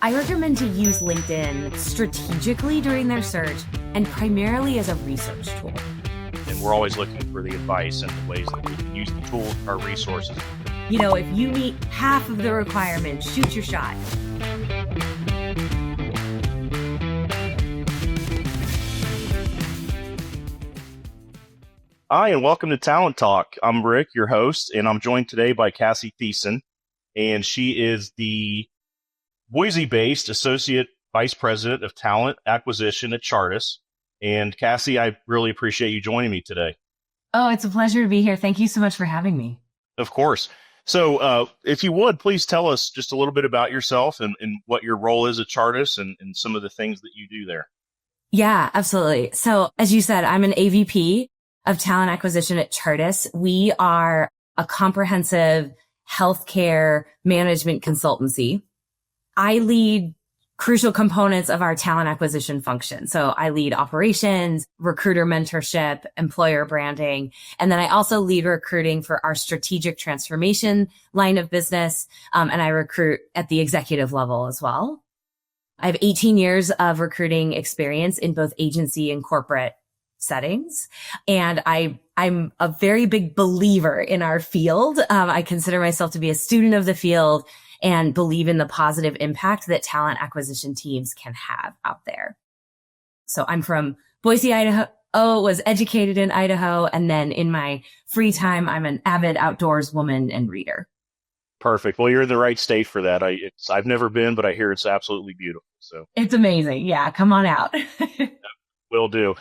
I recommend to use LinkedIn strategically during their search and primarily as a research tool. And we're always looking for the advice and the ways that we can use the tools, our resources. You know, if you meet half of the requirements, shoot your shot. Hi, and welcome to Talent Talk. I'm Rick, your host, and I'm joined today by Cassie Thiessen, and she is the Boise-based Associate Vice President of Talent Acquisition at Chartus. And Cassie, I really appreciate you joining me today. Oh, it's a pleasure to be here. Thank you so much for having me. Of course. So if you would, please tell us just a little bit about yourself and what your role is at Chartus and some of the things that you do there. Yeah, absolutely. So as you said, I'm an AVP of Talent Acquisition at Chartus. We are a comprehensive healthcare management consultancy. I lead crucial components of our talent acquisition function. So I lead operations, recruiter mentorship, employer branding, and then I also lead recruiting for our strategic transformation line of business. And I recruit at the executive level as well. I have 18 years of recruiting experience in both agency and corporate settings. And I'm a very big believer in our field. I consider myself to be a student of the field and believe in the positive impact that talent acquisition teams can have out there. So I'm from Boise, Idaho, was educated in Idaho. And then in my free time, I'm an avid outdoors woman and reader. Perfect. Well, you're in the right state for that. I've never been, but I hear it's absolutely beautiful. So it's amazing. Yeah. Come on out. Will do.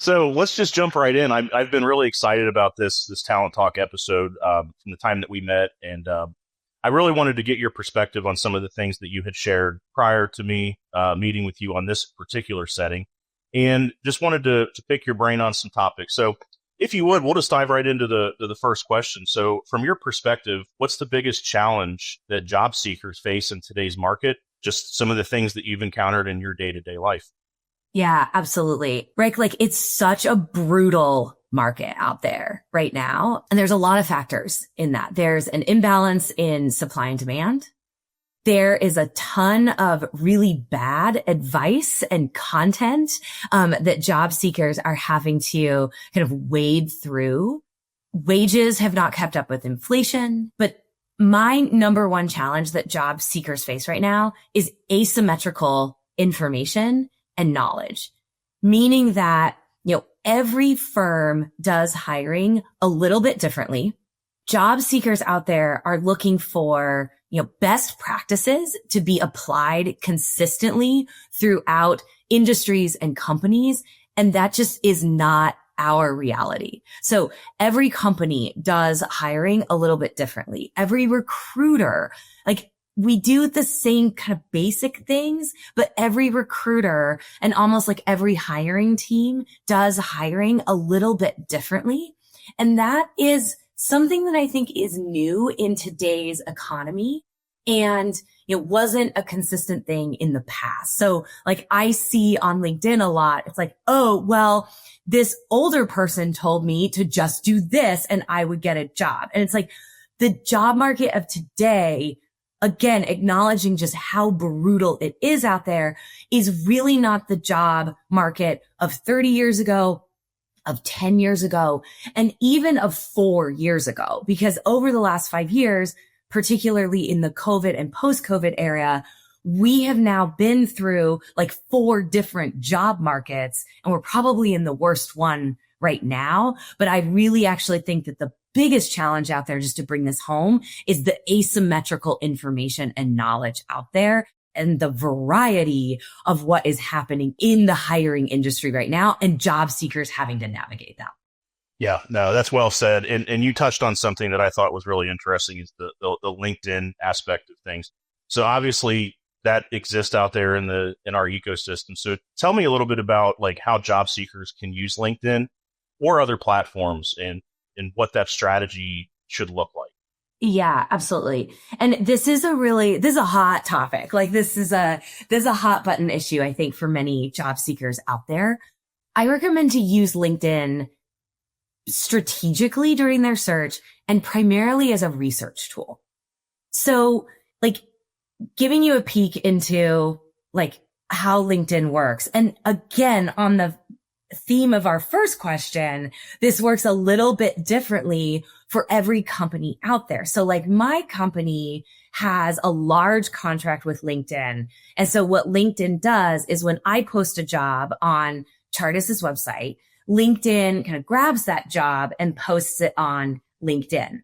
So let's just jump right in. I've been really excited about this Talent Talk episode from the time that we met. And I really wanted to get your perspective on some of the things that you had shared prior to me meeting with you on this particular setting, and just wanted to pick your brain on some topics. So if you would, we'll just dive right into the first question. So from your perspective, what's the biggest challenge that job seekers face in today's market? Just some of the things that you've encountered in your day-to-day life. Yeah, absolutely. Rick, it's such a brutal market out there right now. And there's a lot of factors in that. There's an imbalance in supply and demand. There is a ton of really bad advice and content that job seekers are having to kind of wade through. Wages have not kept up with inflation, but my number one challenge that job seekers face right now is asymmetrical information and knowledge, meaning that every firm does hiring a little bit differently. Job seekers out there are looking for, best practices to be applied consistently throughout industries and companies. And that just is not our reality. So every company does hiring a little bit differently. Every recruiter, we do the same kind of basic things, but every recruiter and almost every hiring team does hiring a little bit differently. And that is something that I think is new in today's economy and it wasn't a consistent thing in the past. So I see on LinkedIn a lot, it's oh, well, this older person told me to just do this and I would get a job. And it's the job market of today, again, acknowledging just how brutal it is out there, is really not the job market of 30 years ago, of 10 years ago, and even of 4 years ago. Because over the last 5 years, particularly in the COVID and post-COVID era, we have now been through 4 different job markets, and we're probably in the worst one right now. But I really actually think that the biggest challenge out there, just to bring this home, is the asymmetrical information and knowledge out there and the variety of what is happening in the hiring industry right now and job seekers having to navigate that. Yeah, no, that's well said. And you touched on something that I thought was really interesting is the LinkedIn aspect of things. So obviously that exists out there in our ecosystem. So tell me a little bit about how job seekers can use LinkedIn or other platforms and what that strategy should look like. Yeah, absolutely. And this is a hot topic. This is a hot button issue, I think, for many job seekers out there. I recommend to use LinkedIn strategically during their search and primarily as a research tool. So giving you a peek into like how LinkedIn works. And again, on the theme of our first question, this works a little bit differently for every company out there. So like my company has a large contract with LinkedIn. And so what LinkedIn does is when I post a job on Chartus's website, LinkedIn kind of grabs that job and posts it on LinkedIn.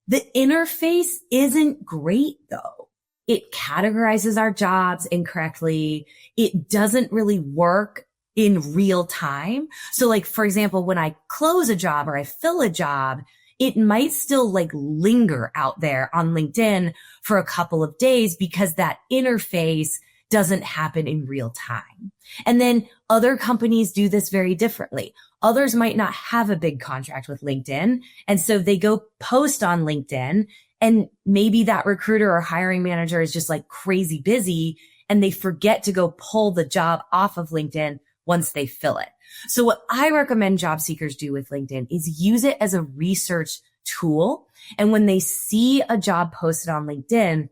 The interface isn't great though. It categorizes our jobs incorrectly. It doesn't really work in real time. So like, for example, when I close a job or I fill a job, it might still like linger out there on LinkedIn for a couple of days because that interface doesn't happen in real time. And then other companies do this very differently. Others might not have a big contract with LinkedIn. And so they go post on LinkedIn, and maybe that recruiter or hiring manager is just like crazy busy and they forget to go pull the job off of LinkedIn once they fill it. So what I recommend job seekers do with LinkedIn is use it as a research tool. And when they see a job posted on LinkedIn,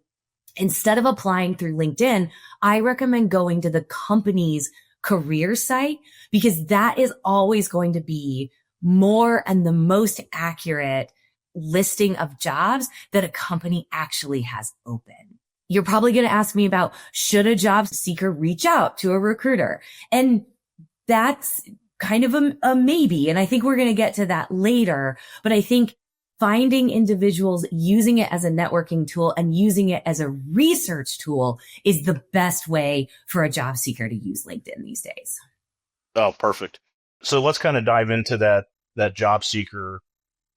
instead of applying through LinkedIn, I recommend going to the company's career site, because that is always going to be more and the most accurate listing of jobs that a company actually has open. You're probably going to ask me about, should a job seeker reach out to a recruiter? And that's kind of a maybe. And I think we're going to get to that later. But I think finding individuals using it as a networking tool and using it as a research tool is the best way for a job seeker to use LinkedIn these days. Oh, perfect. So let's kind of dive into that job seeker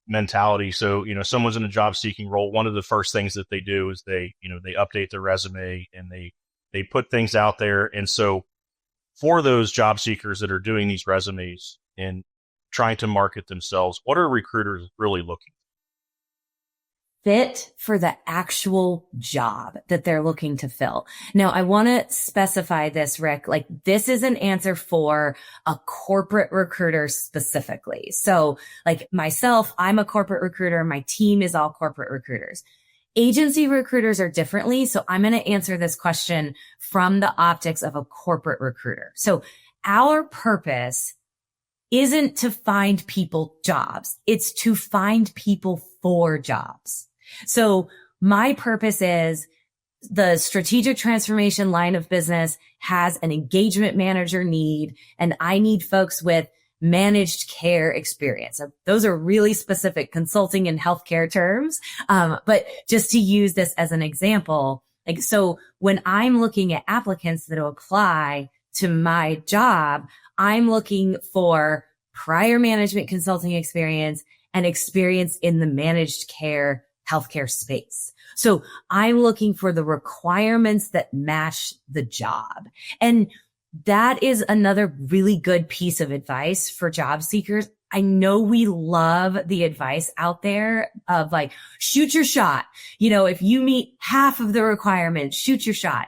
mentality. So, someone's in a job seeking role. One of the first things that they do is they update their resume and they put things out there. And so for those job seekers that are doing these resumes and trying to market themselves, what are recruiters really looking for? Fit for the actual job that they're looking to fill. Now, I want to specify this, Rick, like this is an answer for a corporate recruiter specifically. So like myself, I'm a corporate recruiter. My team is all corporate recruiters. Agency recruiters are differently. So I'm going to answer this question from the optics of a corporate recruiter. So our purpose isn't to find people jobs. It's to find people for jobs. So my purpose is the strategic transformation line of business has an engagement manager need, and I need folks with managed care experience. So those are really specific consulting and healthcare terms. But just to use this as an example, like, so when I'm looking at applicants that will apply to my job, I'm looking for prior management consulting experience and experience in the managed care healthcare space. So I'm looking for the requirements that match the job. And that is another really good piece of advice for job seekers. I know we love the advice out there of like, shoot your shot. If you meet half of the requirements, shoot your shot.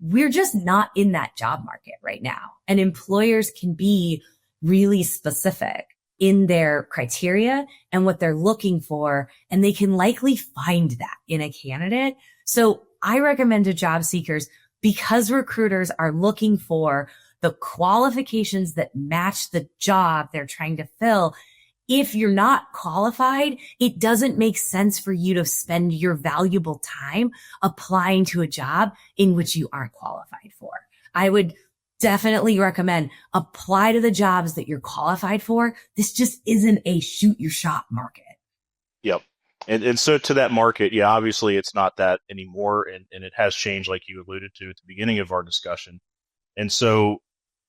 We're just not in that job market right now. And employers can be really specific in their criteria and what they're looking for, and they can likely find that in a candidate. So I recommend to job seekers, because recruiters are looking for the qualifications that match the job they're trying to fill. If you're not qualified, it doesn't make sense for you to spend your valuable time applying to a job in which you aren't qualified for. I would definitely recommend apply to the jobs that you're qualified for. This just isn't a shoot your shot market. Yep. And so to that market, yeah, obviously it's not that anymore. And it has changed, like you alluded to at the beginning of our discussion. And so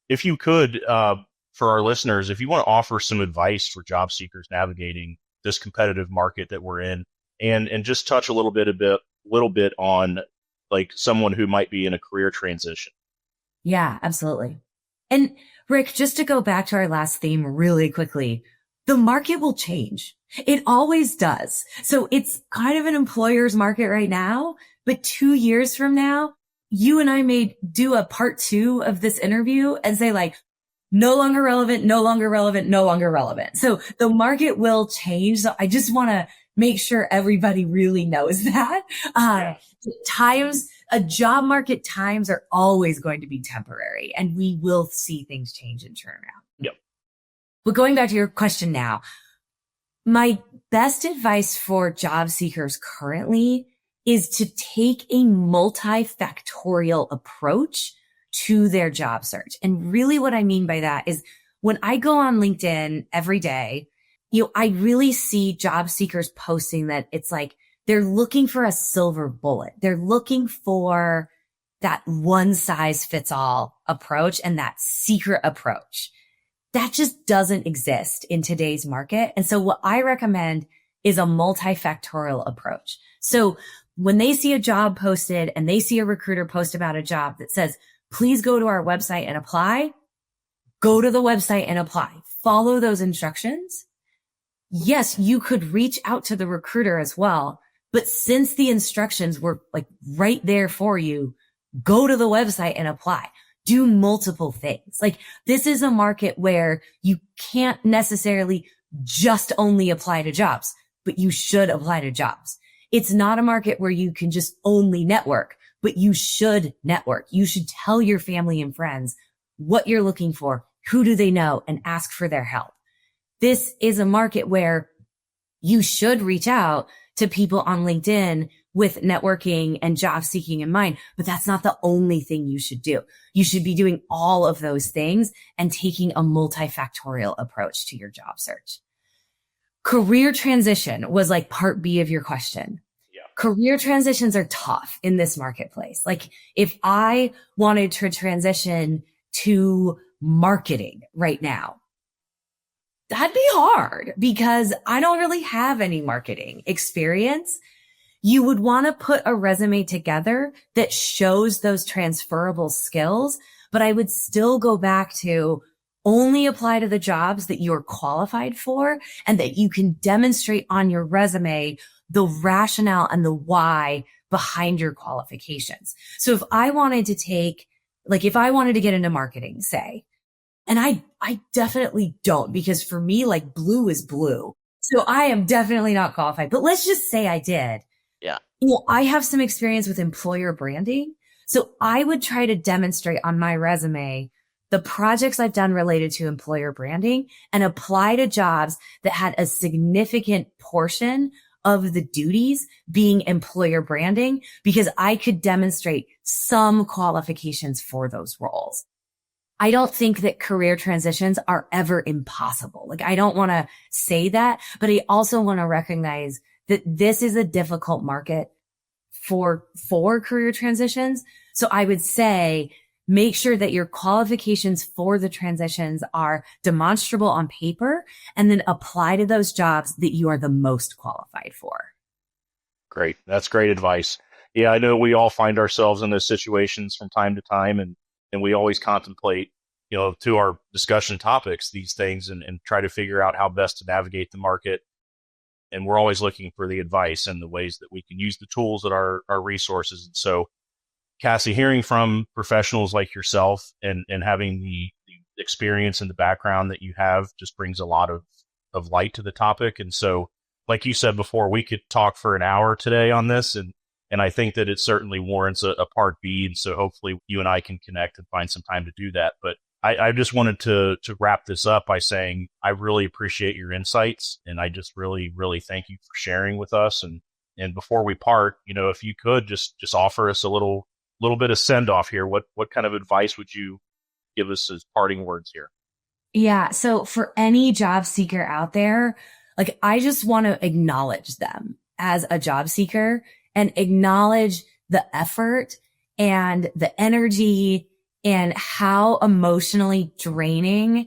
if you could, for our listeners, if you want to offer some advice for job seekers navigating this competitive market that we're in, and just touch a little bit on like someone who might be in a career transition. Yeah, absolutely. And Rick, just to go back to our last theme really quickly, the market will change. It always does. So it's kind of an employer's market right now, but 2 years from now, you and I may do a part 2 of this interview and say like, no longer relevant, no longer relevant, no longer relevant. So the market will change. So I just want to make sure everybody really knows that. Times, a job market times are always going to be temporary, and we will see things change and turn around. Yep. But going back to your question now, my best advice for job seekers currently is to take a multifactorial approach to their job search. And really what I mean by that is when I go on LinkedIn every day, I really see job seekers posting that it's like they're looking for a silver bullet. They're looking for that one size fits all approach and that secret approach. That just doesn't exist in today's market. And so what I recommend is a multifactorial approach. So when they see a job posted and they see a recruiter post about a job that says, please go to our website and apply, go to the website and apply. Follow those instructions. Yes, you could reach out to the recruiter as well. But since the instructions were like right there for you, go to the website and apply. Do multiple things. Like this is a market where you can't necessarily just only apply to jobs, but you should apply to jobs. It's not a market where you can just only network, but you should network. You should tell your family and friends what you're looking for, who do they know, and ask for their help. This is a market where you should reach out to people on LinkedIn with networking and job seeking in mind, but that's not the only thing you should do. You should be doing all of those things and taking a multifactorial approach to your job search. Career transition was like part B of your question. Yeah. Career transitions are tough in this marketplace. Like if I wanted to transition to marketing right now, that'd be hard because I don't really have any marketing experience. You would want to put a resume together that shows those transferable skills, but I would still go back to only apply to the jobs that you're qualified for and that you can demonstrate on your resume the rationale and the why behind your qualifications. So if I wanted to get into marketing, say, and I definitely don't, because for me, like blue is blue. So I am definitely not qualified, but let's just say I did. Yeah. Well, I have some experience with employer branding. So I would try to demonstrate on my resume the projects I've done related to employer branding and apply to jobs that had a significant portion of the duties being employer branding because I could demonstrate some qualifications for those roles. I don't think that career transitions are ever impossible. Like I don't want to say that, but I also want to recognize that this is a difficult market for career transitions. So I would say make sure that your qualifications for the transitions are demonstrable on paper and then apply to those jobs that you are the most qualified for. Great. That's great advice. Yeah, I know we all find ourselves in those situations from time to time, and we always contemplate, to our discussion topics, these things and try to figure out how best to navigate the market. And we're always looking for the advice and the ways that we can use the tools that are our resources. And so, Cassie, hearing from professionals like yourself and having the experience and the background that you have just brings a lot of light to the topic. And so, like you said before, we could talk for an hour today on this, and I think that it certainly warrants a part B. And so hopefully you and I can connect and find some time to do that. But I just wanted to wrap this up by saying I really appreciate your insights, and I just really, really thank you for sharing with us. And before we part, if you could just offer us a little bit of send off here, what kind of advice would you give us as parting words here? Yeah. So for any job seeker out there, like I just want to acknowledge them as a job seeker and acknowledge the effort and the energy and how emotionally draining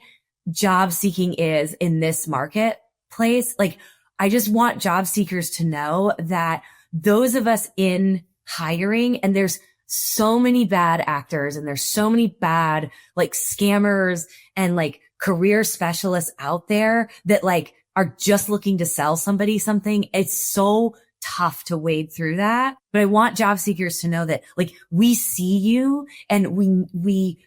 job seeking is in this marketplace. Like, I just want job seekers to know that those of us in hiring, and there's so many bad actors and there's so many bad like scammers and like career specialists out there that like are just looking to sell somebody something. It's so tough to wade through that. But I want job seekers to know that like we see you and we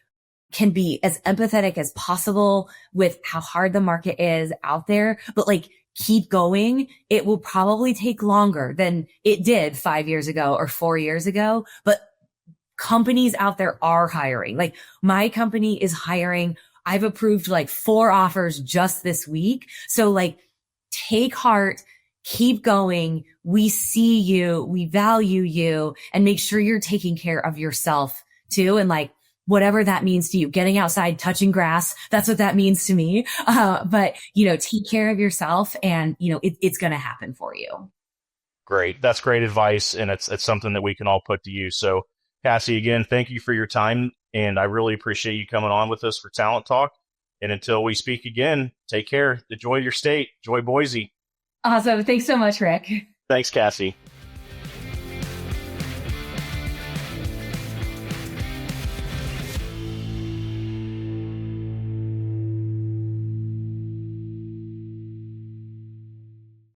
can be as empathetic as possible with how hard the market is out there, but like keep going. It will probably take longer than it did 5 years ago or 4 years ago, but companies out there are hiring. Like my company is hiring. I've approved like 4 offers just this week. So like take heart, keep going. We see you, we value you, and make sure you're taking care of yourself too. And like, whatever that means to you, getting outside, touching grass, that's what that means to me. But, take care of yourself and, it's going to happen for you. Great. That's great advice. And it's something that we can all put to use. So Cassie, again, thank you for your time. And I really appreciate you coming on with us for Talent Talk. And until we speak again, take care. Enjoy your state. Enjoy Boise. Awesome. Thanks so much, Rick. Thanks, Cassie.